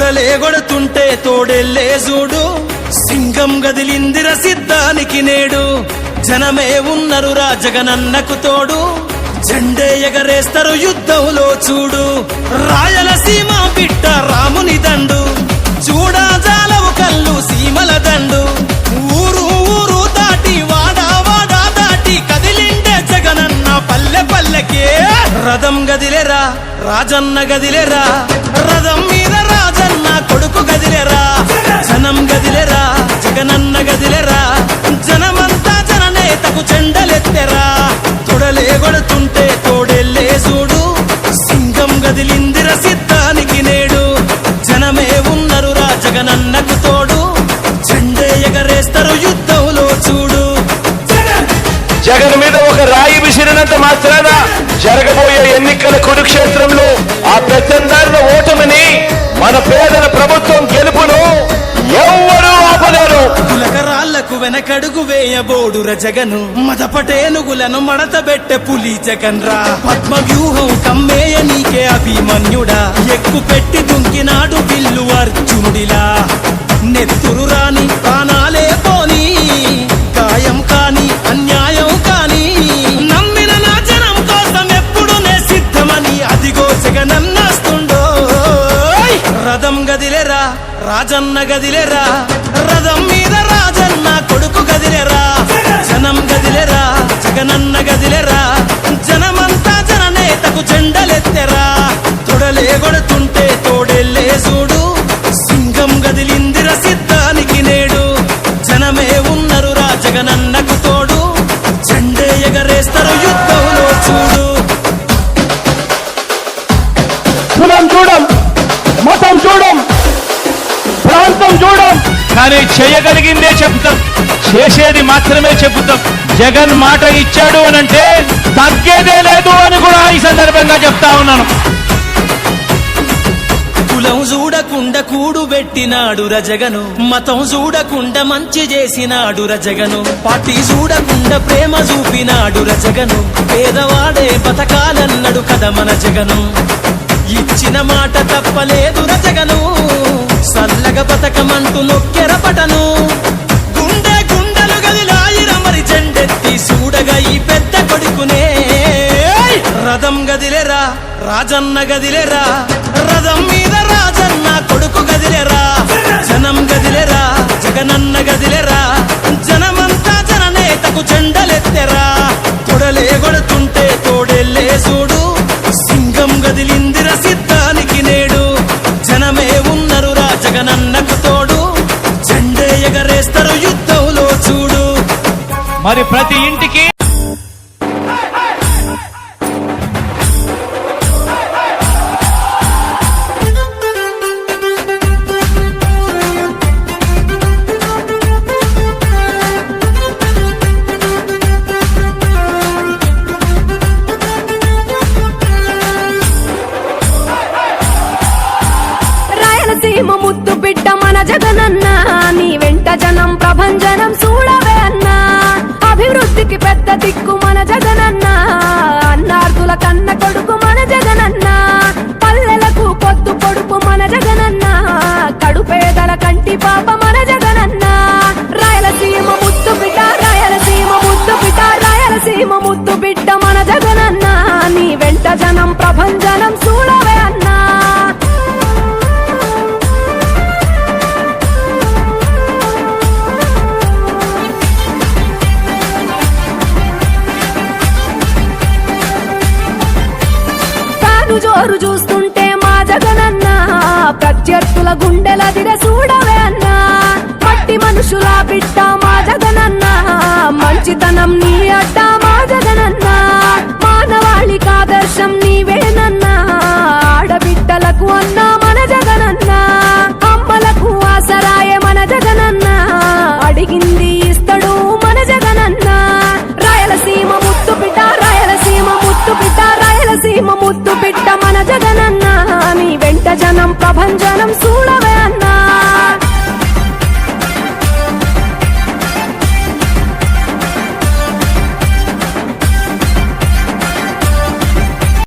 తొడలేగొడుతుంటే తోడెల్లే చూడు, సింగం గదిలిందిర సిద్ధానికి నేడు. జనమే ఉన్నరురా జగనన్నకు తోడు, జెండే ఎగరేస్తారు యుద్ధంలో చూడు. రాయలసీమ బిడ్డ రాముని దండు, చూడా జాలవు కళ్ళు సీమల దండు. ఊరు ఊరు దాటి వాడా వాడా దాటి కదిలిండే జగనన్న పల్లె పల్లెకే. రథం గదిలేరా రాజన్న గదిలేరా, రథం మీద రాజన్న కొడుకు గదిలేరా. జనం గదిలేరా జగనన్న గదిలేరా, జనమంతా జననేతకు చెండలెత్తెరా. తొడలేగొడుతుంటే తోడెల్లే చూడు, సింగం గదిలిందిర సిద్ధానికి నేడు. జనమే ఉన్నరురా జగనన్నకు తోడు, జెండే ఎగరేస్తారు యుద్ధంలో చూడు. జగన్ మీద ఒక రాయి విసిరినంత మాత్రాన జరగబోయే ఎన్నికల కురుక్షేత్రంలో ఆ పెద్దందారుల ఓటమిని, మన పేదల ప్రభుత్వం గెలుపును ఎవ్వరూ ఆపలేరు. కులకరాళ్లకు వెనకడుగు వేయబోడుర జగను, మదపటేనుగులను మడతబెట్టె పులి జగన్ రా. పద్మ వ్యూహం కమ్మేయ నీకే అభిమన్యుడా, ఎక్కు పెట్టి దుంకినాడు బిల్లు అర్జునుడిలా. నెత్తురు రాని ప్రాణాలే పోని, గాయం కాని అన్యాయం కాని, నమ్మిన నా జనం కోసం ఎప్పుడు నే సిద్ధమని అదిగో జగనన్నస్తుండో. రథం గదిలేరా రాజన్న గదిలేరా, రథం మీద రాజన్న కొడుకు గదిలేరా. జనం గదిలేరా జగనన్న గదిలేరా, జనమంతా జననేతకు జెండలెత్తెరా. తొడలేగొడుతుంటే తోడెల్లే చూడు, సింగం గదిలిందిర సిద్ధానికి నేడు. జనమే ఉన్నరురా జగనన్నకు తోడు, జెండే ఎగరేస్తారు యుద్ధంలో చూడు. కులం చూడం, మతం చూడం, ప్రాంతం చూడం, కానీ చేయగలిగిందే చెబుతాం, చేసేది మాత్రమే చెబుతాం. జగన్ మాట ఇచ్చాడు అనంటే తగ్గేదే లేదు అని కూడా ఈ సందర్భంగా చెప్తా ఉన్నాను. కులం చూడకుండా కూడు పెట్టినాడు రజగను, మతం చూడకుండా మంచి చేసినాడు రజగను, పార్టీ చూడకుండా ప్రేమ చూపినాడు రజగను. పేదవాడే బతకాలన్నాడు కదా మన జగను, ఇచ్చిన మాట తప్పలేదు రజగను. సల్లగ బతకమంటూ నొక్కెరపటను, గుండె గుండెలు గదిలాయిర మరి జెండెత్తి చూడగా ఈ పెద్ద కొడుకునే. రథం గదిలేరా రాజన్న గదిలేరా, రథం మీద రాజన్న కొడుకు గదిలేరా. జనం గదిలేరా జగనన్న గదిలేరా, జనమంతా జననేతకు జెండలెత్తెరా. తొడలేగొడుతుంటే తోడెల్లే చూడు, సింగం గదిలిందిర సిద్ధానికి నేడు. జనమే ఉన్నరురా జగనన్నకు తోడు, జెండే ఎగరేస్తారు యుద్ధంలో చూడు. మరి ప్రతి ఇంటికి ముద్దు బిడ్డ మన జగనన్న, నీ వెంట జనం ప్రభంజనం చూడవే అన్నా. అభివృద్ధికి పెద్ద దిక్కు మన జగనన్న, అన్నార్థుల కన్న కొడుకు మన జగనన్న. పల్లెలకు పొద్దు పొడుపు మన జగనన్న, కడుపేదల కంటి పాప మన జగనన్న. రాయలసీమ ముద్దు బిడ్డ రాయలసీమ ముద్దు బిడ్డ రాయలసీమ ముద్దు బిడ్డ మన జగనన్న, నీ వెంట జనం ప్రభంజనం చూడవే అన్నా. జోరు చూస్తుంటే మా జగనన్న, ప్రత్యర్థుల గుండెల దిర చూడవే అన్నా. మట్టి మనుషుల బిడ్డ మా జగనన్న, మంచితనం నీ అడ్డ మా జగనన్న. మానవాళికి ఆదర్శం నీవేనన్నా, ఆడబిడ్డలకు అన్నా మన జగనన్న. అమ్మలకు ఆసరాయే మన జగనన్న, అడిగింది ఇస్తడు మన జగనన్న. రాయలసీమ ముద్దు బిడ్డ రాయలసీమ ముద్దు బిడ్డ రాయలసీమ ముద్దు బిడ్డ మన జగనన్న, నీ వెంట జనం ప్రభంజనం చూడవే